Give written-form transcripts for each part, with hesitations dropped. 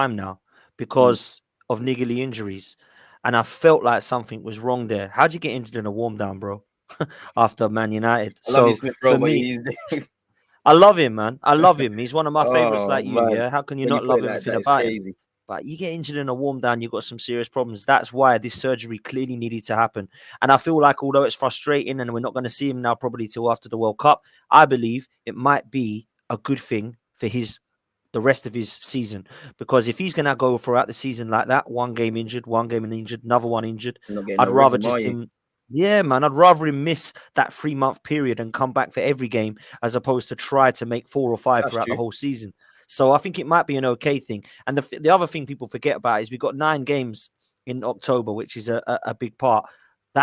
time now because of niggly injuries. And I felt like something was wrong there. How'd you get injured in a warm down, bro? After Man United. I love you, So Smith for Rowe, but me, he's I love him, man. I love him. He's one of my favorites oh like you, man. yeah? How can you When you not put love it like everything that, it's about him? crazy. But you get injured in a warm down, you've got some serious problems. That's why this surgery clearly needed to happen. And I feel like although it's frustrating and we're not going to see him now probably till after the World Cup, I believe it might be a good thing for the rest of his season. Because if he's going to go throughout the season like that, one game injured, another one injured, You're not getting I'd no rather rhythm, are just you? him. Yeah, man, I'd rather him miss that 3-month period and come back for every game as opposed to try to make 4 or 5 That's throughout the true. whole season. So I think it might be an okay thing. And the other thing people forget about is we've got 9 games in October, which is a big part.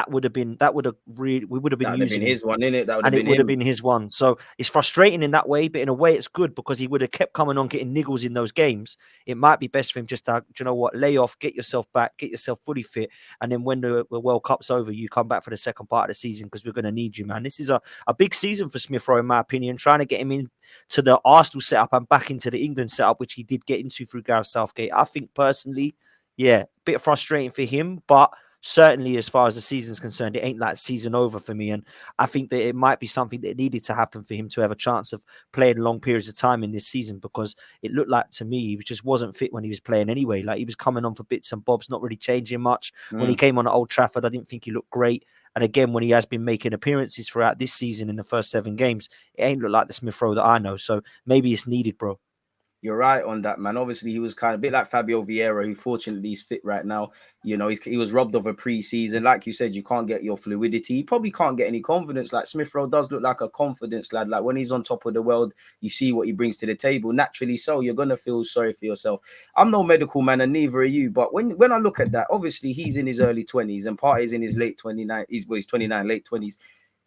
We would have been That would have been using him his one, innit? That would have and it been would have him. been his one. So it's frustrating in that way, but in a way it's good because he would have kept coming on getting niggles in those games. It might be best for him just to, you know what, lay off, get yourself back, get yourself fully fit. And then when the World Cup's over, you come back for the second part of the season because we're going to need you, man. This is a big season for Smith Rowe, in my opinion, trying to get him into the Arsenal setup and back into the England setup, which he did get into through Gareth Southgate. I think personally, yeah, a bit frustrating for him, but certainly as far as the season's concerned, it ain't like season over for me. And I think that it might be something that needed to happen for him to have a chance of playing long periods of time in this season because it looked like to me he just wasn't fit when he was playing anyway. Like he was coming on for bits and bobs, not really changing much. When he came on at Old Trafford, I didn't think he looked great. And again, when he has been making appearances throughout this season in the first 7 games, it ain't looked like the Smith Rowe that I know. So maybe it's needed, bro. You're right on that, man. Obviously, he was kind of a bit like Fabio Vieira, who fortunately is fit right now. You know, he was robbed of a pre-season. Like you said, you can't get your fluidity. He probably can't get any confidence. Like Smith Rowe does look like a confidence lad. Like when he's on top of the world, you see what he brings to the table. Naturally so, you're going to feel sorry for yourself. I'm no medical man and neither are you. But when I look at that, obviously he's in his early 20s and Partey's in his late 29. He's 29, late 20s.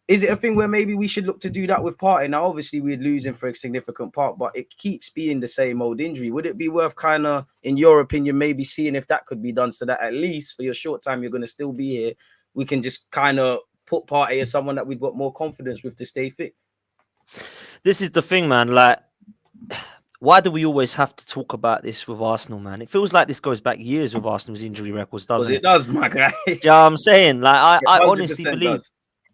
Is it a thing where maybe we should look to do that with Partey? Now, obviously, we'd lose him for a significant part, but it keeps being the same old injury. Would it be worth kind of, in your opinion, maybe seeing if that could be done so that at least for your short time you're going to still be here, we can just kind of put Partey as someone that we've got more confidence with to stay fit? This is the thing, man. Like, why do we always have to talk about this with Arsenal, man? It feels like this goes back years with Arsenal's injury records, Because doesn't it it? does, my guy. Do you know what I'm saying? Like, It I honestly 100% believe does.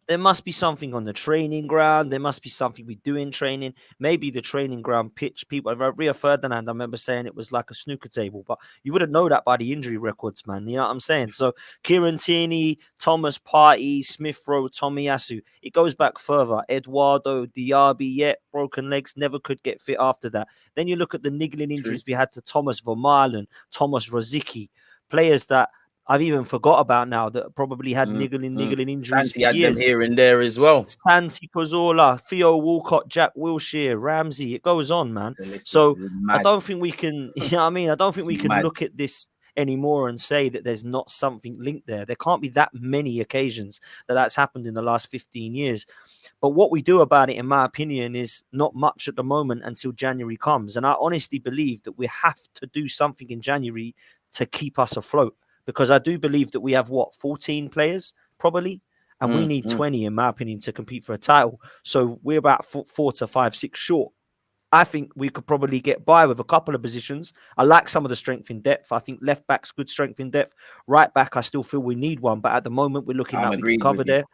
there must be something on the training ground. There must be something we do in training. Maybe the training ground pitch. People, Rio Ferdinand, I remember saying it was like a snooker table, but you wouldn't know that by the injury records, man. You know what I'm saying? So Kieran Tierney, Thomas Partey, Smith Rowe, Tomiyasu. It goes back further. Eduardo, Diaby, yet broken legs, never could get fit after that. Then you look at the niggling injuries we had to Thomas Vermaelen, Thomas Rosicky, players that I've even forgot about now that probably had niggling injuries Santi for had them years. here and there as well. Santi Cazorla, Theo Walcott, Jack Wilshere, Ramsey. It goes on, man. The list So is I mad. don't think we can, you know what I mean? I don't think It's we can mad. look at this anymore and say that there's not something linked there. There can't be that many occasions that that's happened in the last 15 years. But what we do about it, in my opinion, is not much at the moment until January comes. And I honestly believe that we have to do something in January to keep us afloat. Because I do believe that we have, 14 players, probably? And we need 20, in my opinion, to compete for a title. So we're about 4 to 5, 6 short. I think we could probably get by with a couple of positions. I like some of the strength in depth. I think left back's good strength in depth. Right back, I still feel we need one. But at the moment, we're looking I'm like we can agreed cover with you. there.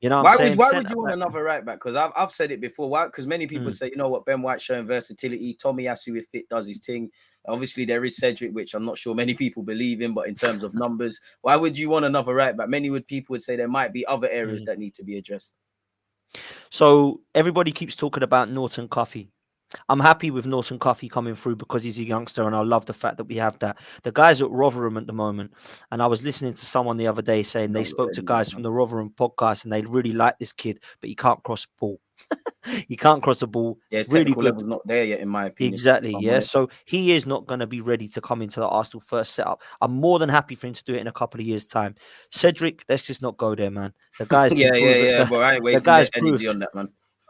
You know what I'm Why saying? would you want another right back? Because I've said it before. Why? Because many people say, you know what, Ben White showing versatility. Tomiyasu, if fit, does his thing. Obviously, there is Cedric, which I'm not sure many people believe in, but in terms of numbers, why would you want another right back? People would say there might be other areas that need to be addressed. So everybody keeps talking about Norton Coffey. I'm happy with Norton Coffey coming through because he's a youngster, and I love the fact that we have that. The guys at Rotherham at the moment, and I was listening to someone the other day saying they spoke to guys from the Rotherham podcast, and they really like this kid, but he can't cross a ball. He can't cross a ball. Yeah, his really technical good. level's not there yet, in my opinion. Exactly, yeah. So he is not going to be ready to come into the Arsenal first setup. I'm more than happy for him to do it in a couple of years' time. Cedric, let's just not go there, man. The guy's been proven. But I ain't wasting the guy's energy proved. on that, man.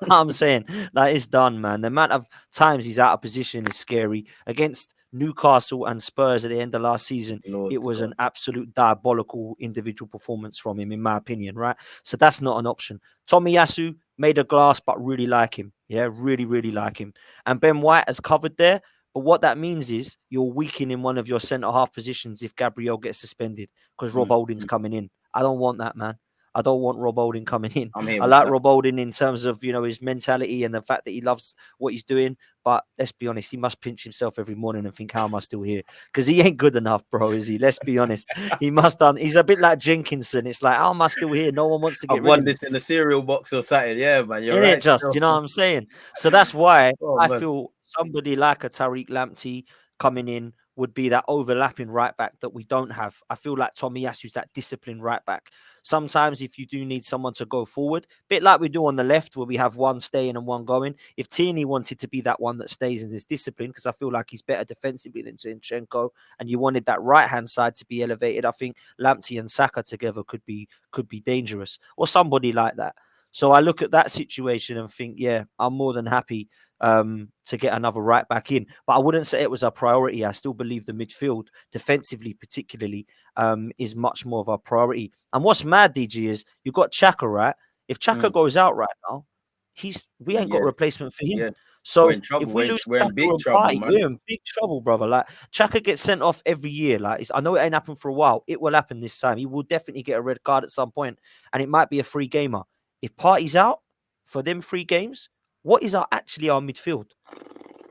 I'm saying that it's done, man. The amount of times he's out of position is scary. Against Newcastle and Spurs at the end of last season, it was an absolute diabolical individual performance from him, in my opinion, right? So that's not an option. Tomiyasu made a glass, but really like him. Yeah, really, really like him. And Ben White has covered there. But what that means is you're weakening one of your centre half positions if Gabriel gets suspended because Rob Holding's coming in. I don't want that, man. I don't want Rob Holding coming in. I'm here I with like that. Rob Holding in terms of, his mentality and the fact that he loves what he's doing. But let's be honest, he must pinch himself every morning and think, how am I still here? Because he ain't good enough, bro, is he? Let's be honest. He must done. He's a bit like Jenkinson. It's like, how am I still here? No one wants to get I've rid of won me. this in the cereal box or something. Yeah, man, you're In it, right. just, you know what I'm saying? So that's why Oh I man. feel somebody like a Tariq Lamptey coming in would be that overlapping right back that we don't have. I feel like Tommy Yasu's that disciplined right back. Sometimes if you do need someone to go forward, bit like we do on the left where we have one staying and one going. If Tierney wanted to be that one that stays in this discipline, because I feel like he's better defensively than Zinchenko, and you wanted that right hand side to be elevated, I think Lamptey and Saka together could be dangerous, or somebody like that. So I look at that situation and think, yeah, I'm more than happy to get another right back in. But I wouldn't say it was a priority. I still believe the midfield, defensively particularly, is much more of a priority. And what's mad, DG, is you've got Xhaka, right? If Xhaka goes out right now, we ain't got a replacement for him. Yeah. We're So in trouble. if we lose We're in Xhaka big and trouble, Partey, man. we're in big trouble, brother. Like Xhaka gets sent off every year. Like I know it ain't happened for a while. It will happen this time. He will definitely get a red card at some point, and it might be a free gamer. If Partey's out for them 3 games, what is actually our midfield?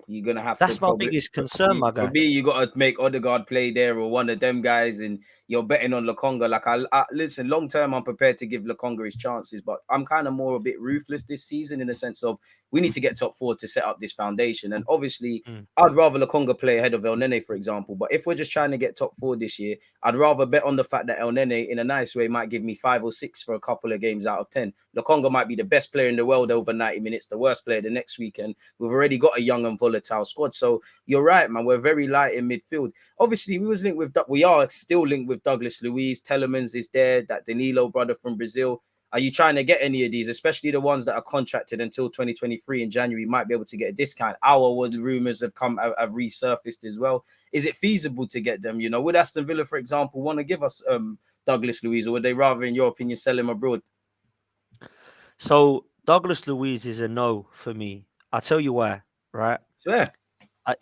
You're gonna have to That's my probably biggest concern, my for guy. me. You gotta make Odegaard play there or one of them guys, and you're betting on Lokonga. Like I listen, long term, I'm prepared to give Lokonga his chances, but I'm kind of more a bit ruthless this season in the sense of we need to get top 4 to set up this foundation. And obviously, I'd rather Lokonga play ahead of El Nene, for example. But if we're just trying to get top 4 this year, I'd rather bet on the fact that El Nene, in a nice way, might give me 5 or 6 for a couple of games out of 10. Lokonga might be the best player in the world over 90 minutes, the worst player the next weekend. We've already got a young and volatile squad. So you're right, man. We're very light in midfield. Obviously, we are still linked with Douglas Luiz. Telemans is there, that Danilo brother from Brazil. Are you trying to get any of these, especially the ones that are contracted until 2023 in January? Might be able to get a discount. Our rumors have resurfaced as well. Is it feasible to get them? Would Aston Villa, for example, want to give us Douglas Luiz, or would they rather, in your opinion, sell him abroad? So Douglas Luiz is a no for me. I'll tell you why, right? Swear. I'll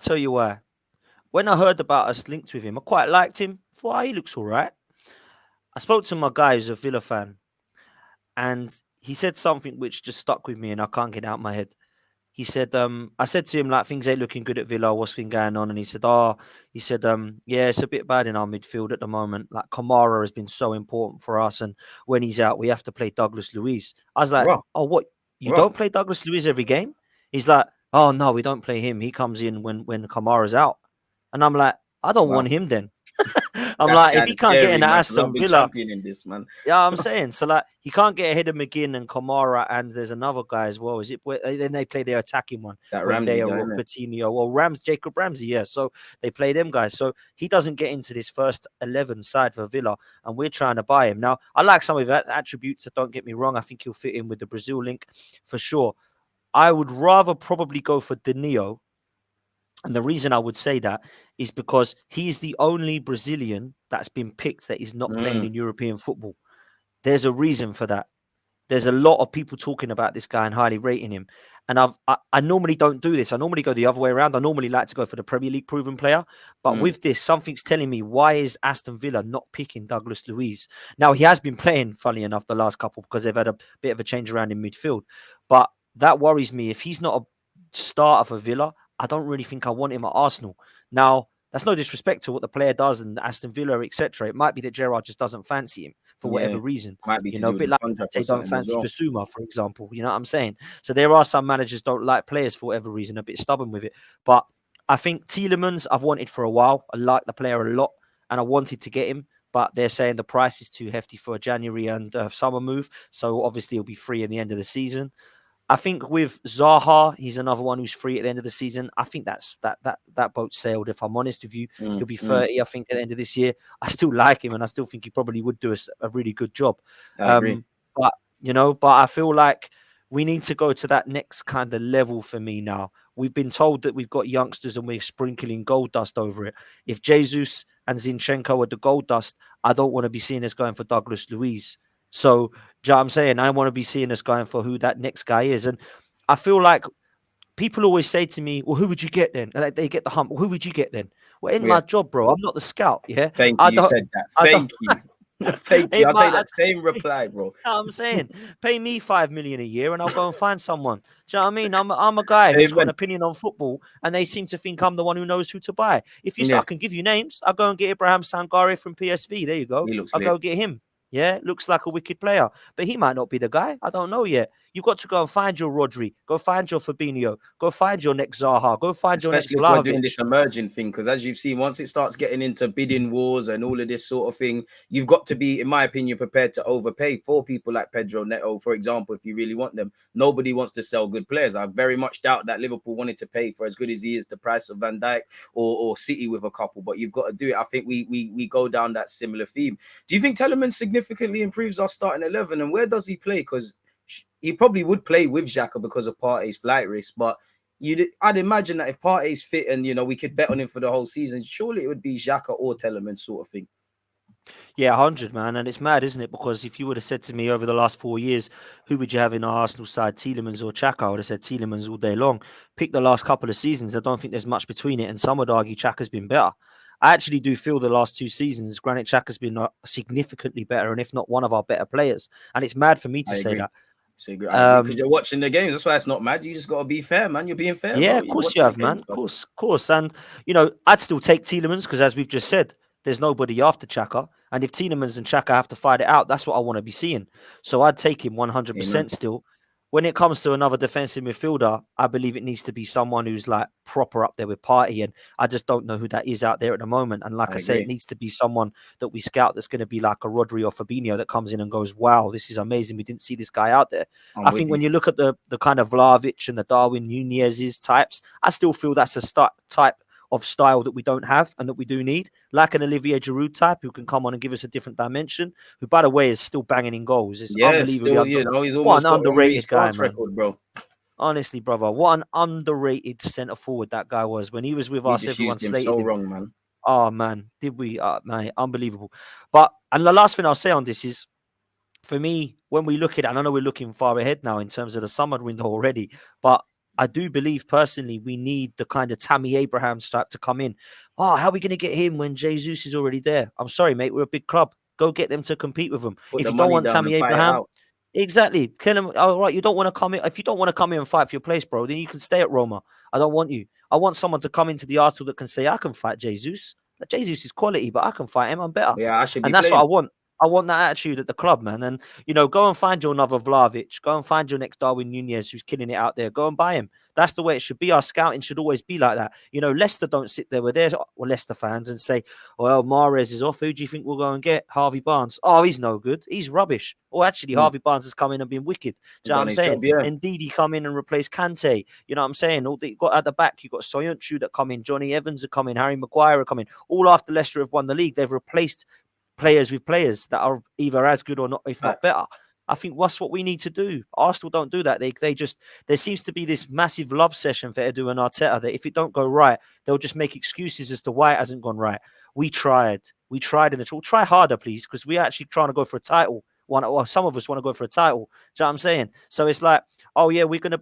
tell you why. When I heard about us linked with him, I quite liked him. Thought he looks all right. I spoke to my guy who's a Villa fan, and he said something which just stuck with me and I can't get it out of my head. He said, I said to him, like, things ain't looking good at Villa, what's been going on? And he said, yeah, it's a bit bad in our midfield at the moment. Like, Kamara has been so important for us. And when he's out, we have to play Douglas Luiz. I was like, oh, what? You don't play Douglas Luiz every game? He's like, oh, no, we don't play him. He comes in when Kamara's out. And I'm like, I don't want him then. I'm like, if he can't get in at Aston Villa, in this, man. Yeah, I'm saying. So, like, he can't get ahead of McGinn and Kamara, and there's another guy as well. Is it? Then they play their attacking one. That Ramsey guy, or Coutinho or Jacob Ramsey. Yeah. So they play them guys. So he doesn't get into this first 11 side for Villa, and we're trying to buy him. Now, I like some of that attributes. So don't get me wrong. I think he'll fit in with the Brazil link for sure. I would rather probably go for Danilo. And the reason I would say that is because he is the only Brazilian that's been picked that is not playing in European football. There's a reason for that. There's a lot of people talking about this guy and highly rating him. And I normally don't do this. I normally go the other way around. I normally like to go for the Premier League proven player. But with this, something's telling me, why is Aston Villa not picking Douglas Luiz? Now, he has been playing, funny enough, the last couple because they've had a bit of a change around in midfield. But that worries me. If he's not a starter for Villa, I don't really think I want him at Arsenal. Now, that's no disrespect to what the player does and Aston Villa, etc. It might be that Gerrard just doesn't fancy him for whatever reason. Might be a bit like they don't fancy Basuma, for example. You know what I'm saying? So there are some managers don't like players for whatever reason, a bit stubborn with it. But I think Tielemans, I've wanted for a while. I like the player a lot, and I wanted to get him. But they're saying the price is too hefty for a January and summer move. So obviously he'll be free at the end of the season. I think with Zaha, he's another one who's free at the end of the season. I think that boat sailed, if I'm honest with you. He'll be 30, I think, at the end of this year. I still like him, and I still think he probably would do a really good job. I agree. But I feel like we need to go to that next kind of level for me now. We've been told that we've got youngsters and we're sprinkling gold dust over it. If Jesus and Zinchenko are the gold dust, I don't want to be seen as going for Douglas Luiz. So, do you know what I'm saying? I want to be seeing us going for who that next guy is. And I feel like people always say to me, "Well, who would you get then?" And they get the hump. Well, who would you get then? Well, in Yeah. my job, bro, I'm not the scout. Yeah, Thank I you. You don't. said that. I don't. Thank you. Thank you. In I'll say my, that same reply, bro. I'm saying, pay me 5 million a year, and I'll go and find someone. Do you know what I mean? I'm a guy who's got an Amen. opinion on football, and they seem to think I'm the one who knows who to buy. If you, I Yeah, can give you names. I'll go and get Ibrahim Sangare from PSV. There you go. he looks I'll go lit. get him. Yeah, looks like a wicked player, but he might not be the guy. I don't know yet. You've got to go and find your Rodri, go find your Fabinho, go find your next Zaha, go find your next Especially if we're doing this Vlahovic. emerging thing, because as you've seen, once it starts getting into bidding wars and all of this sort of thing, you've got to be, in my opinion, prepared to overpay for people like Pedro Neto, for example, if you really want them. Nobody wants to sell good players. I very much doubt that Liverpool wanted to pay for as good as he is the price of Van Dijk or City with a couple, but you've got to do it. I think we go down that similar theme. Do you think Telemann significantly improves our starting 11, and where does he play? Because he probably would play with Xhaka because of Partey's flight risk, but I'd imagine that if Partey's fit and we could bet on him for the whole season, surely it would be Xhaka or Telemann sort of thing. Yeah, 100, man. And it's mad, isn't it? Because if you would have said to me over the last 4 years, who would you have in our Arsenal side, Tielemans or Xhaka, I would have said Tielemans all day long. Pick the last couple of seasons. I don't think there's much between it. And some would argue Xhaka's been better. I actually do feel the last 2 seasons, Granit Xhaka's been significantly better, and if not one of our better players. And it's mad for me to say that. I agree because you're watching the games. That's why it's not mad. You just got to be fair, man. You're being fair, Yeah, bro. of You're course you watching the have, man. games, Of course. And, I'd still take Tielemans because, as we've just said, there's nobody after Xhaka. And if Tielemans and Xhaka have to fight it out, that's what I want to be seeing. So I'd take him 100% Amen. still. When it comes to another defensive midfielder, I believe it needs to be someone who's like proper up there with Partey. And I just don't know who that is out there at the moment. And like I say, it needs to be someone that we scout that's going to be like a Rodri or Fabinho that comes in and goes, wow, this is amazing. We didn't see this guy out there. I think when you look at the kind of Vlahovic and the Darwin Nunez's types, I still feel that's a type of style that we don't have and that we do need, like an Olivier Giroud type who can come on and give us a different dimension, who, by the way, is still banging in goals. It's unbelievably he's almost what an got underrated guy, man. Record, bro. Honestly, brother, what an underrated centre forward that guy was. When he was with us, everyone slated him. Wrong, man. Oh, man, did we? Man, unbelievable. And the last thing I'll say on this is, for me, when we look at it, and I know we're looking far ahead now in terms of the summer window already, but I do believe personally we need the kind of Tammy Abrahams type to come in. Oh, how are we going to get him when Jesus is already there? I'm sorry, mate. We're a big club. Go get them to compete with them. Put if the you don't money want down Tammy and fight it Abraham, out. exactly. Tell him, all right, you don't want to come in. If you don't want to come in and fight for your place, bro, then you can stay at Roma. I don't want you. I want someone to come into the Arsenal that can say, I can fight Jesus. Jesus is quality, but I can fight him. I'm better. Yeah, I should be And that's playing. what I want. I want that attitude at the club, man. And, go and find your another Vlahovic. Go and find your next Darwin Nunez who's killing it out there. Go and buy him. That's the way it should be. Our scouting should always be like that. Leicester don't sit there with their Leicester fans and say, well, Mahrez is off. Who do you think we'll go and get? Harvey Barnes. Oh, he's no good. He's rubbish. Or actually, Harvey Barnes has come in and been wicked. Do you know what I'm saying? Indeed, he come in and replace Kante. You know what I'm saying? All that you got at the back, you got Soyuncu that come in. Johnny Evans are coming. Harry Maguire are coming. All after Leicester have won the league, they've replaced players with players that are either as good or not, if not better. I think that's what we need to do. Arsenal don't do that. They just, there seems to be this massive love session for Edu and Arteta that if it don't go right, they'll just make excuses as to why it hasn't gone right. We tried in the trial. Try harder, please, because we're actually trying to go for a title. Some of us want to go for a title. Do you know what I'm saying? So it's like, oh yeah, we're gonna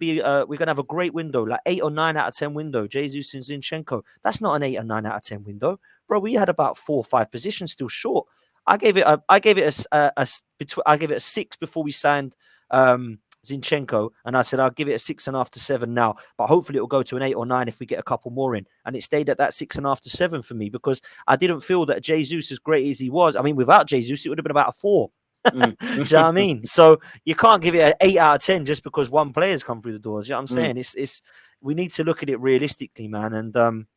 have a great window, like 8 or 9 out of 10 window. Jesus and Zinchenko. That's not an 8 or 9 out of 10 window, bro. We had about 4 or 5 positions still short. I gave it a 6 before we signed Zinchenko, and I said I'll give it a 6.5 to 7 now, but hopefully it'll go to an 8 or 9 if we get a couple more in. And it stayed at that 6.5 to 7 for me because I didn't feel that Jesus, as great as he was, I mean, without Jesus, it would have been about a 4. Do you know what I mean? So you can't give it an 8 out of 10 just because one player's come through the doors. You know what I'm saying? It's we need to look at it realistically, man. And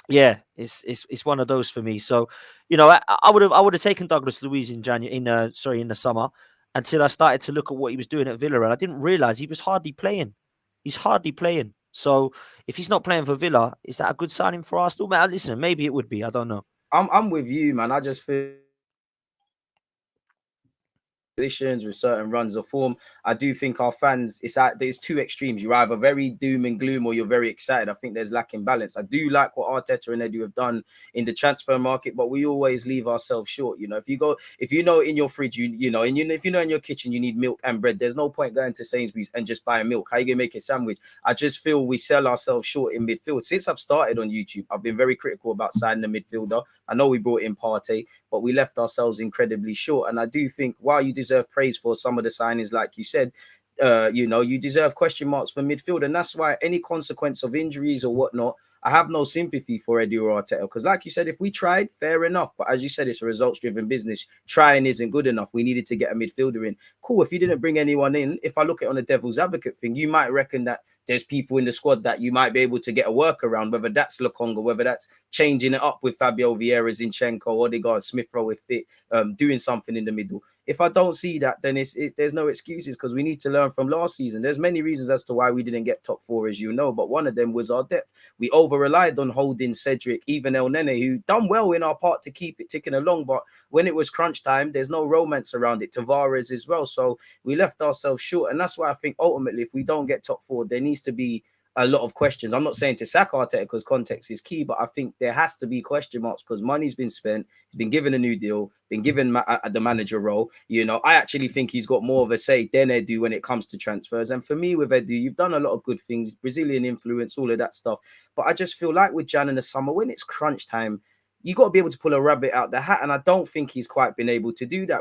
yeah, it's one of those for me. So, I would have taken Douglas Luiz in the summer until I started to look at what he was doing at Villa, and I didn't realize he was hardly playing. He's hardly playing. So if he's not playing for Villa, is that a good signing for Arsenal? Man, listen, maybe it would be. I don't know. I'm with you, man. I just feel positions with certain runs of form. I do think our fans, there's two extremes. You're either very doom and gloom or you're very excited. I think there's lacking balance. I do like what Arteta and Edu have done in the transfer market, but we always leave ourselves short. You know, if you know in your fridge, if you know in your kitchen you need milk and bread, there's no point going to Sainsbury's and just buying milk. How you gonna make a sandwich? I just feel we sell ourselves short in midfield. Since I've started on YouTube, I've been very critical about signing a midfielder. I know we brought in Partey, but we left ourselves incredibly short. And I do think while you deserve praise for some of the signings, like you said, you deserve question marks for midfield. And that's why any consequence of injuries or whatnot, I have no sympathy for Edu or Arteta. Because like you said, if we tried, fair enough. But as you said, it's a results-driven business. Trying isn't good enough. We needed to get a midfielder in. Cool, if you didn't bring anyone in, if I look at it on a devil's advocate thing, you might reckon that there's people in the squad that you might be able to get a workaround, whether that's Lokonga, whether that's changing it up with Fabio Vieira, Zinchenko, Odegaard, Smith Rowe with fit, doing something in the middle. If I don't see that, then there's no excuses, because we need to learn from last season. There's many reasons as to why we didn't get top four, as you know, but one of them was our depth. We over-relied on Holding, Cedric, even El Nene, who done well in our part to keep it ticking along, but when it was crunch time, there's no romance around it. Tavares as well, so we left ourselves short, and that's why I think ultimately, if we don't get top four, there needs to be a lot of questions. I'm not saying to sack Arteta because context is key, but I think there has to be question marks because money's been spent. He's been given a new deal, been given the manager role. You know, I actually think he's got more of a say than Edu when it comes to transfers. And for me, with Edu, you've done a lot of good things, Brazilian influence, all of that stuff. But I just feel like with Jan in the summer, when it's crunch time, you got to be able to pull a rabbit out the hat. And I don't think he's quite been able to do that.